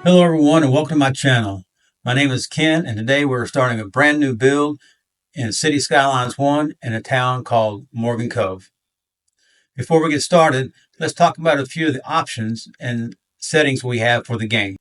Hello everyone and welcome to my channel. My name is Ken and today we're starting a brand new build in Cities Skylines 1 in a town called Morgan Cove. Before we get started, let's talk about a few of the options and settings we have for the game.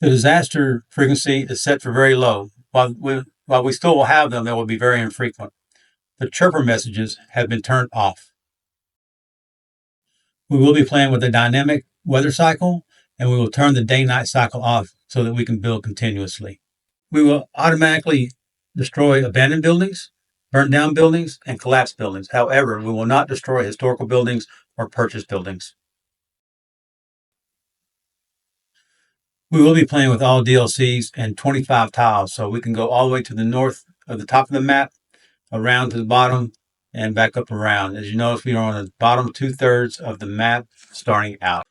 The disaster frequency is set for very low. While we still will have them, they will be very infrequent. The chirper messages have been turned off. We will be playing with a dynamic weather cycle and we will turn the day-night cycle off so that we can build continuously. We will automatically destroy abandoned buildings, burn down buildings, and collapsed buildings. However, we will not destroy historical buildings or purchased buildings. We will be playing with all DLCs and 25 tiles, so we can go all the way to the north of the top of the map, around to the bottom, and back up around. As you notice, we are on the bottom 2/3 of the map starting out.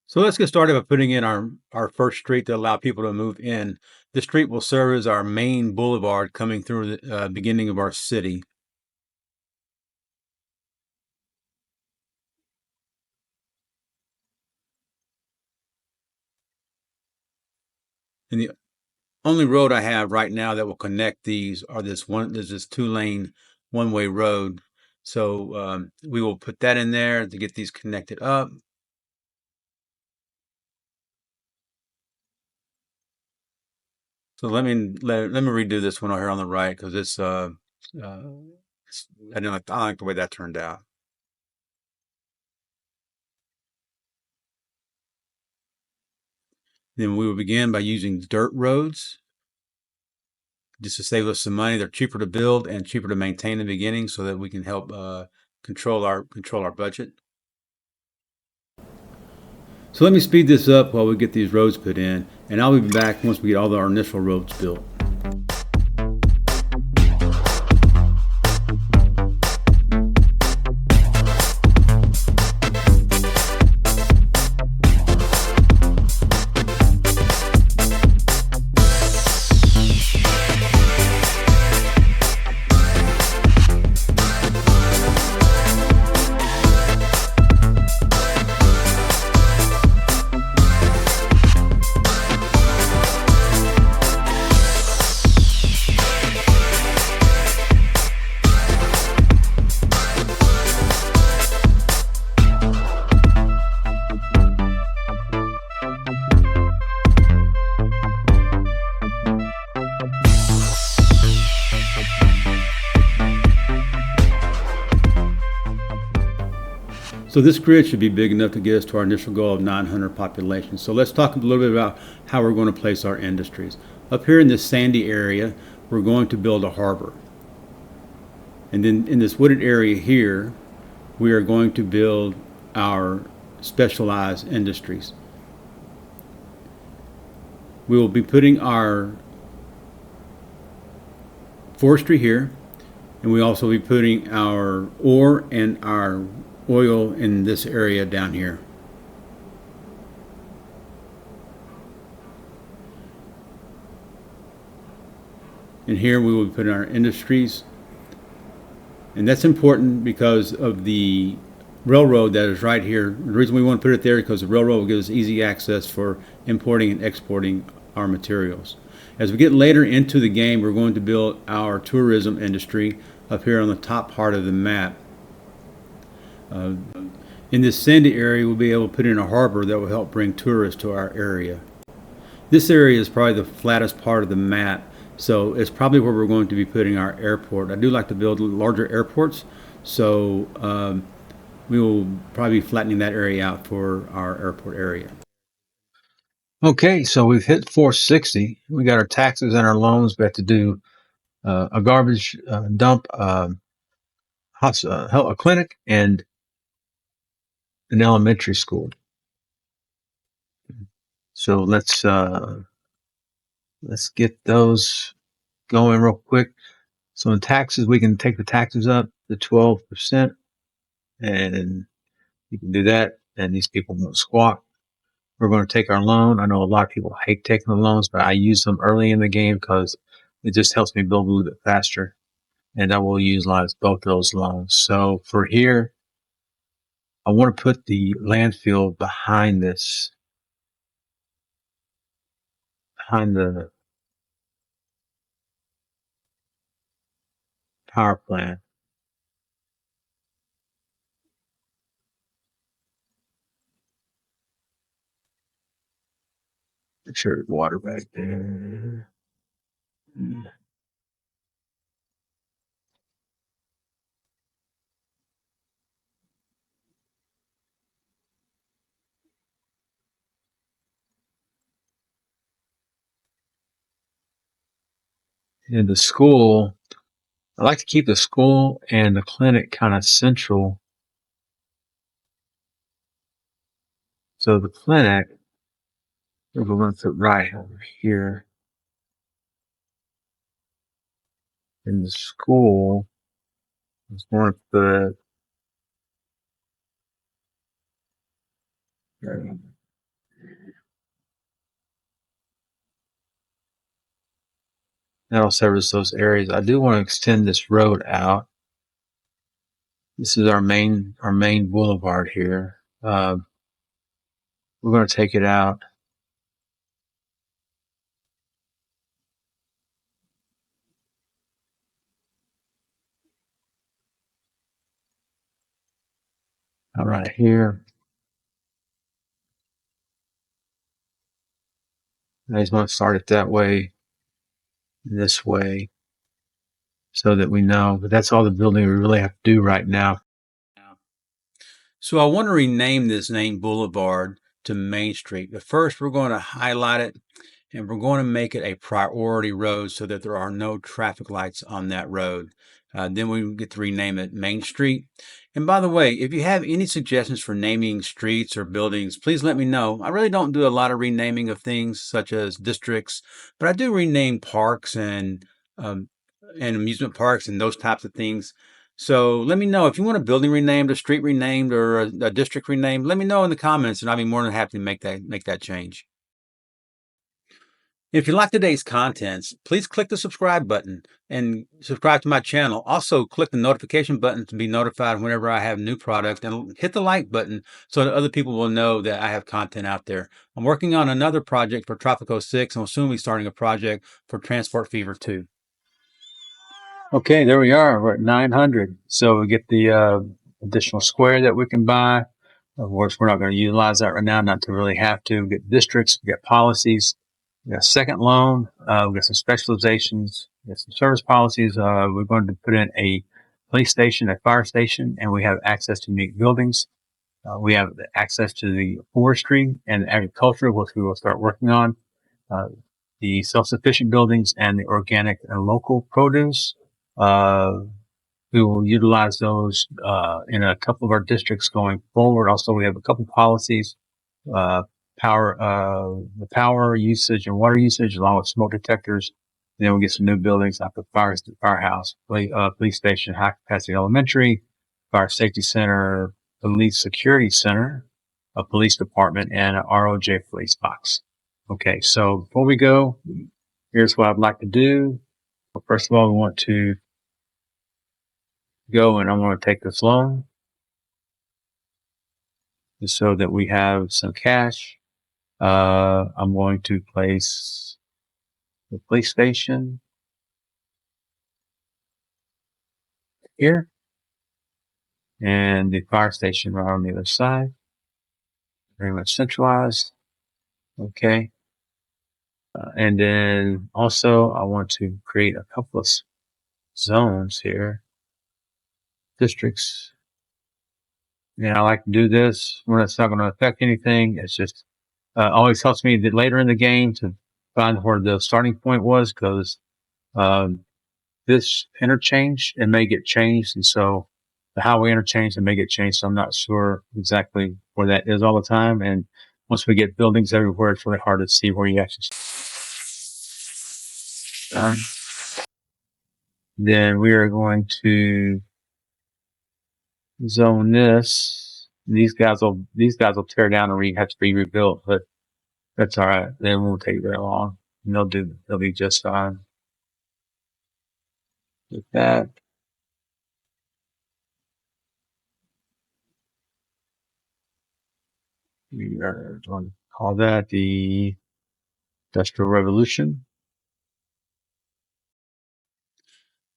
So let's get started by putting in our first street to allow people to move in. This street will serve as our main boulevard coming through the beginning of our city. And the only road I have right now that will connect these are there's this 2-lane one-way road. So we will put that in there to get these connected up. So let me redo this one over here on the right because I don't like the way that turned out. Then we will begin by using dirt roads just to save us some money. They're cheaper to build and cheaper to maintain in the beginning so that we can help control our budget. So let me speed this up while we get these roads put in, and I'll be back once we get all our initial roads built. So this grid should be big enough to get us to our initial goal of 900 population. So let's talk a little bit about how we're going to place our industries. Up here in this sandy area, we're going to build a harbor. And then in this wooded area here, we are going to build our specialized industries. We will be putting our forestry here, and we also be putting our ore and our oil in this area down here. And here we will be putting our industries. And that's important because of the railroad that is right here. The reason we want to put it there is because the railroad will give us easy access for importing and exporting our materials. As we get later into the game, we're going to build our tourism industry up here on the top part of the map. In this sandy area, we'll be able to put in a harbor that will help bring tourists to our area. This area is probably the flattest part of the map, so it's probably where we're going to be putting our airport. I do like to build larger airports, so we will probably be flattening that area out for our airport area. Okay, so we've hit 460. We got our taxes and our loans. We have to do a garbage dump, a clinic, and an elementary school. So let's Let's get those going real quick. So in taxes, we can take the taxes up to 12%, and you can do that, and these people won't squawk. We're going to take our loan. I know a lot of people hate taking the loans, but I use them early in the game because it just helps me build a little bit faster. And I will utilize both those loans. So for here, I want to put the landfill behind this, behind the power plant. Make sure there's water back there. And the school, I like to keep the school and the clinic kind of central. So the clinic, we're going to put right over here. In the school, is going to put that'll service those areas. I do want to extend this road out. This is our main boulevard here. We're going to take it out. Right here. I just want to start it that way, this way, so that we know. But that's all the building we really have to do right now. So I want to rename this name Boulevard to Main Street. But first, we're going to highlight it, and we're going to make it a priority road so that there are no traffic lights on that road. Then we get to rename it Main Street. And by the way, if you have any suggestions for naming streets or buildings, please let me know. I really don't do a lot of renaming of things such as districts, but I do rename parks and amusement parks and those types of things. So let me know if you want a building renamed, a street renamed, or a district renamed. Let me know in the comments, and I'll be more than happy to make that change. If you like today's contents, please click the subscribe button and subscribe to my channel. Also, click the notification button to be notified whenever I have new product, and hit the like button so that other people will know that I have content out there. I'm working on another project for Tropico 6, and we'll soon be starting a project for Transport Fever 2. Okay, there we are. We're at 900. So we get the additional square that we can buy. Of course, we're not going to utilize that right now, not to really have to. We get districts, we get policies, we got a second loan, we got some specializations, we got some service policies. We're going to put in a police station, a fire station, and we have access to unique buildings. We have access to the forestry and agriculture, which we will start working on. The self-sufficient buildings and the organic and local produce. We will utilize those in a couple of our districts going forward. Also, we have a couple policies, the power usage and water usage, along with smoke detectors. And then we'll get some new buildings like the firehouse, police station, high capacity elementary, fire safety center, police security center, a police department, and an ROJ police box. Okay, so before we go, here's what I'd like to do. Well, first of all, we want to go, and I'm going to take this loan just so that we have some cash. I'm going to place the police station here and the fire station right on the other side. Very much centralized. Okay. And then also I want to create a couple of zones here, districts. And I like to do this when it's not going to affect anything. It's just always helps me that later in the game to find where the starting point was, because this interchange, it may get changed, and so the highway interchange, it may get changed. So I'm not sure exactly where that is all the time. And once we get buildings everywhere, it's really hard to see where you actually. Then we are going to zone this. These guys will tear down and have to be rebuilt, but that's all right. They won't take very long. And they'll be just fine with that. We are going to call that the Industrial Revolution.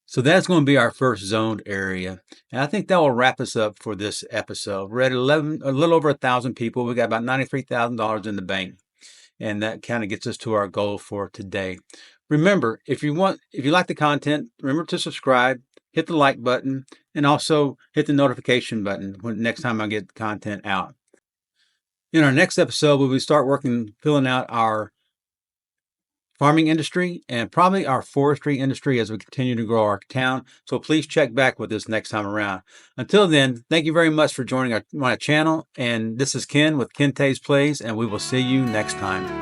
So that's going to be our first zoned area. And I think that will wrap us up for this episode. We're at a little over 1,000 people. We got about $93,000 in the bank. And that kind of gets us to our goal for today. Remember, if you like the content, remember to subscribe, hit the like button, and also hit the notification button when next time I get content out. In our next episode, we will start filling out our farming industry and probably our forestry industry as we continue to grow our town. So please check back with us next time around. Until then, thank you very much for joining my channel. And this is Ken with Ken Tays Plays, and we will see you next time.